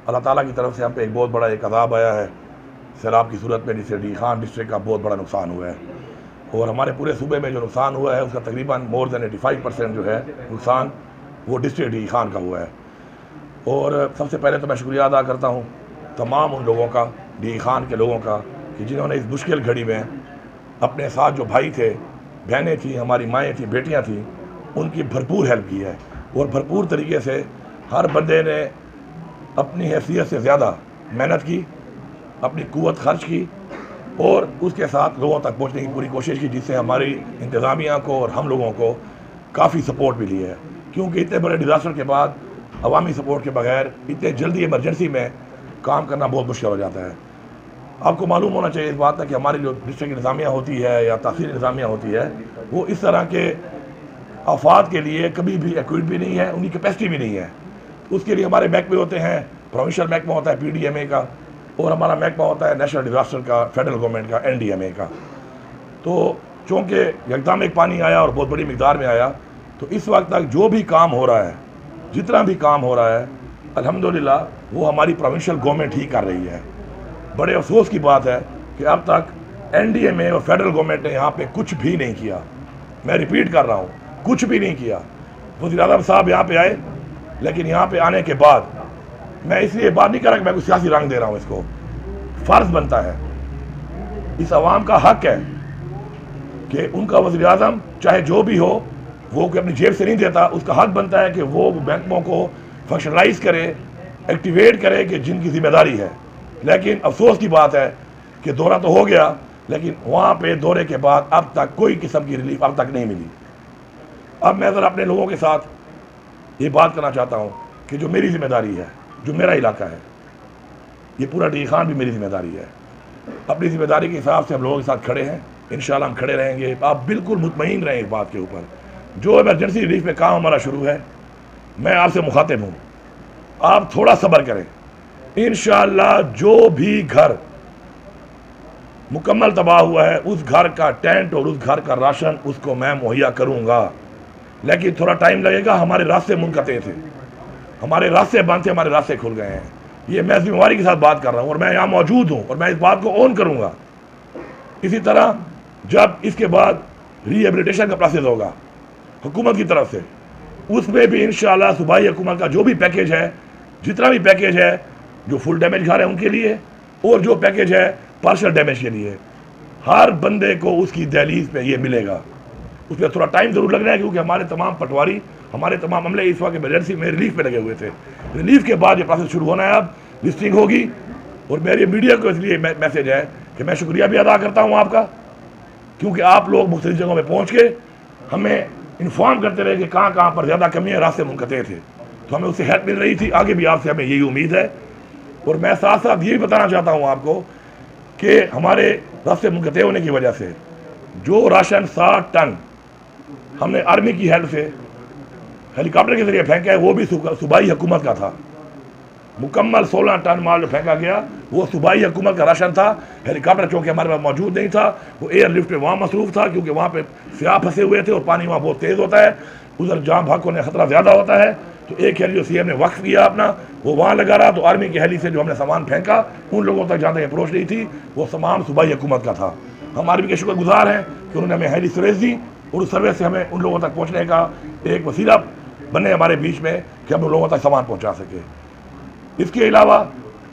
अल्लाह ताला की तरफ से हम पे एक बहुत बड़ा एक अज़ाब आया है सैलाब की सूरत में, जिससे डी खान डिस्ट्रिक्ट का बहुत बड़ा नुकसान हुआ है। और हमारे पूरे सूबे में जो नुकसान हुआ है उसका तकरीबन मोर देन 85% जो है नुकसान वो डिस्ट्रिक्ट डी खान का हुआ है। और सबसे पहले तो मैं शुक्रिया अदा करता हूँ तमाम उन लोगों का, डी खान के लोगों का, कि जिन्होंने इस मुश्किल घड़ी में अपने साथ जो भाई थे, बहनें थी, हमारी माएँ थी, बेटियाँ थीं, उनकी भरपूर हेल्प की है। और भरपूर तरीके से हर बंदे ने अपनी हैसियत से ज़्यादा मेहनत की, अपनी कुव्वत खर्च की और उसके साथ लोगों तक पहुंचने की पूरी कोशिश की, जिससे हमारी इंतज़ामिया को और हम लोगों को काफ़ी सपोर्ट मिली है। क्योंकि इतने बड़े डिज़ास्टर के बाद अवामी सपोर्ट के बगैर इतने जल्दी इमरजेंसी में काम करना बहुत मुश्किल हो जाता है। आपको मालूम होना चाहिए इस बात का कि हमारी जो डिस्ट्रिक्ट इंतज़ामिया होती है या तहसील इंतज़ामिया होती है, वो इस तरह के आफात के लिए कभी भी एक्विप भी नहीं है, उनकी कैपेसिटी भी नहीं है। उसके लिए हमारे महकमे होते हैं, प्रोविंशियल महकमा होता है PDMA का, और हमारा महकमा होता है नेशनल डिज़ास्टर का, फेडरल गवर्नमेंट का, NDMA का। तो चूँकि एकदम एक पानी आया और बहुत बड़ी मिकदार में आया, तो इस वक्त तक जो भी काम हो रहा है, जितना भी काम हो रहा है, अल्हम्दुलिल्लाह वो हमारी प्रोविंशियल गवर्नमेंट ही कर रही है। बड़े अफसोस की बात है कि अब तक NDMA और फेडरल गवर्नमेंट ने यहाँ पे कुछ भी नहीं किया। मैं रिपीट कर रहा हूँ, कुछ भी नहीं किया। वज़ीर-ए-आज़म साहब यहाँ पे आए, लेकिन यहाँ पे आने के बाद मैं इसलिए बात नहीं कर रहा कि मैं कुछ सियासी रंग दे रहा हूँ, इसको फ़र्ज़ बनता है, इस आवाम का हक है कि उनका वज़ीर-ए-आज़म चाहे जो भी हो वो अपनी जेब से नहीं देता, उसका हक बनता है कि वो महकमों को फंक्शनलाइज करे, एक्टिवेट करे कि जिनकी जिम्मेदारी है। लेकिन अफसोस की बात है कि दौरा तो हो गया, लेकिन वहाँ पे दौरे के बाद अब तक कोई किस्म की रिलीफ अब तक नहीं मिली। अब मैं ज़रा अपने लोगों के साथ ये बात करना चाहता हूँ कि जो मेरी जिम्मेदारी है, जो मेरा इलाका है, ये पूरा डी खान भी मेरी जिम्मेदारी है। अपनी जिम्मेदारी के हिसाब से हम लोगों के साथ खड़े हैं, इंशाल्लाह हम खड़े रहेंगे। आप बिल्कुल मुतमईन रहें इस बात के ऊपर। जो इमरजेंसी रिलीफ में काम हमारा शुरू है, मैं आपसे मुखातिब हूँ, आप थोड़ा सब्र करें। इंशाल्लाह जो भी घर मुकम्मल तबाह हुआ है, उस घर का टेंट और उस घर का राशन उसको मैं मुहैया करूँगा। लेकिन थोड़ा टाइम लगेगा, हमारे रास्ते मुनक़ते थे, हमारे रास्ते बंद थे, हमारे रास्ते खुल गए हैं। ये मैं जिम्मेवारी के साथ बात कर रहा हूँ और मैं यहाँ मौजूद हूँ और मैं इस बात को ऑन करूँगा। इसी तरह जब इसके बाद रिहेबिलिटेशन का प्रोसेस होगा हुकूमत की तरफ से, उसमें भी इंशाल्लाह सूबाई हुकूमत का जो भी पैकेज है, जितना भी पैकेज है, जो फुल डैमेज घर है उनके लिए और जो पैकेज है पार्शल डैमेज के लिए, हर बंदे को उसकी दहलीज पे ये मिलेगा। उस पर थोड़ा टाइम ज़रूर लगना है, क्योंकि हमारे तमाम पटवारी, हमारे तमाम अमले इस वक्त इमरजेंसी में रिलीफ पे लगे हुए थे। रिलीफ के बाद ये प्रोसेस शुरू होना है, अब लिस्टिंग होगी। और मेरी मीडिया को इसलिए मैसेज है कि मैं शुक्रिया भी अदा करता हूँ आपका, क्योंकि आप लोग मुख्तलिफ जगहों में पहुँच के हमें इन्फॉर्म करते रहे कि कहाँ कहाँ पर ज़्यादा कमियाँ, रास्ते मुनक़ते थे, तो हमें उससे हेल्प मिल रही थी। आगे भी आपसे हमें यही उम्मीद है। और मैं साथ साथ ये भी बताना चाहता हूँ आपको कि हमारे रास्ते मुनक़ते होने की वजह से जो राशन 60 टन हमने आर्मी की हेल्प से हेलीकॉप्टर के जरिए फेंका है, वो भी सूबाई हुकूमत का था। मुकम्मल 16 टन माल जो फेंका गया वो सूबाई हुकूमत का राशन था। हेलीकॉप्टर चूँकि हमारे पास मौजूद नहीं था, वो एयरलिफ्ट पे वहाँ मसरूफ़ था, क्योंकि वहाँ पे सियाह फंसे हुए थे और पानी वहाँ बहुत तेज़ होता है, उधर जहाँ भाग होने खतरा ज़्यादा होता है। तो एक हेली जो CM ने वक्फ किया अपना, वो वहाँ लगा रहा। तो आर्मी की हेली से जो हमने सामान फेंका उन लोगों तक जहाँ तक अप्रोच नहीं थी, वो सामान सूबाई हुकूमत का था। हम आर्मी के शुक्रगुजार हैं कि उन्होंने हमें हेली सर्विस दी और उस सर्विस से हमें उन लोगों तक पहुँचने का एक वसीला बने हमारे बीच में कि हम उन लोगों तक सामान पहुँचा सके। इसके अलावा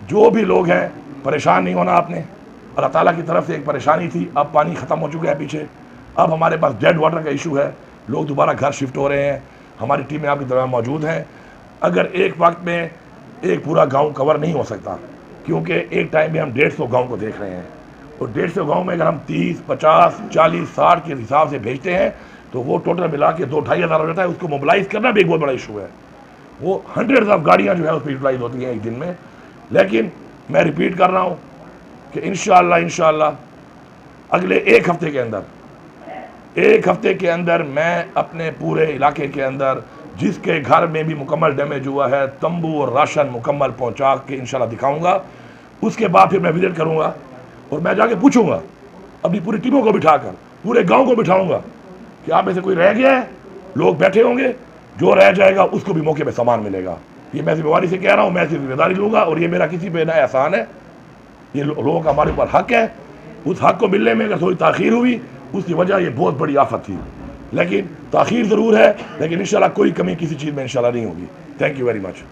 जो भी लोग हैं, परेशान नहीं होना आपने। अल्लाह ताला की तरफ से एक परेशानी थी, अब पानी ख़त्म हो चुका है पीछे। अब हमारे पास डेड वाटर का इशू है, लोग दोबारा घर शिफ्ट हो रहे हैं। हमारी टीमें आपकी तरह मौजूद हैं। अगर एक वक्त में एक पूरा गांव कवर नहीं हो सकता, क्योंकि एक टाइम में हम 150 गाँव को देख रहे हैं, और 150 गाँव में अगर हम 30, 50, 40, 60 के हिसाब से भेजते हैं तो वो टोटल मिला के 2-2.5 हज़ार हो जाता है। उसको मोबिलाइज़ करना भी एक बहुत बड़ा इशू है। वो हंड्रेड्स ऑफ गाड़ियाँ जो है उस पर यूटिलाइज होती हैं एक दिन में। लेकिन मैं रिपीट कर रहा हूँ कि इंशाअल्लाह अगले एक हफ्ते के अंदर मैं अपने पूरे इलाके के अंदर जिसके घर में भी मुकम्मल डैमेज हुआ है, तंबू और राशन मुकम्मल पहुँचा के इंशाअल्लाह दिखाऊँगा। उसके बाद फिर मैं विजिट करूँगा और मैं जाके पूछूँगा अपनी पूरी टीमों को बिठाकर, पूरे गाँव को बिठाऊँगा कि आप में से कोई रह गया है। लोग बैठे होंगे, जो रह जाएगा उसको भी मौके पे सामान मिलेगा। ये मैं जिम्मेवारी से कह रहा हूँ, मैं इसकी जिम्मेदारी लूँगा और ये मेरा किसी पे ना एहसान है, ये लोगों का हमारे ऊपर हक है। उस हक को मिलने में अगर थोड़ी ताख़ीर हुई उसकी वजह ये बहुत बड़ी आफत थी, लेकिन ताख़ीर ज़रूर है, लेकिन इंशाल्लाह कोई कमी किसी चीज़ में इंशाल्लाह नहीं होगी। Thank you very much.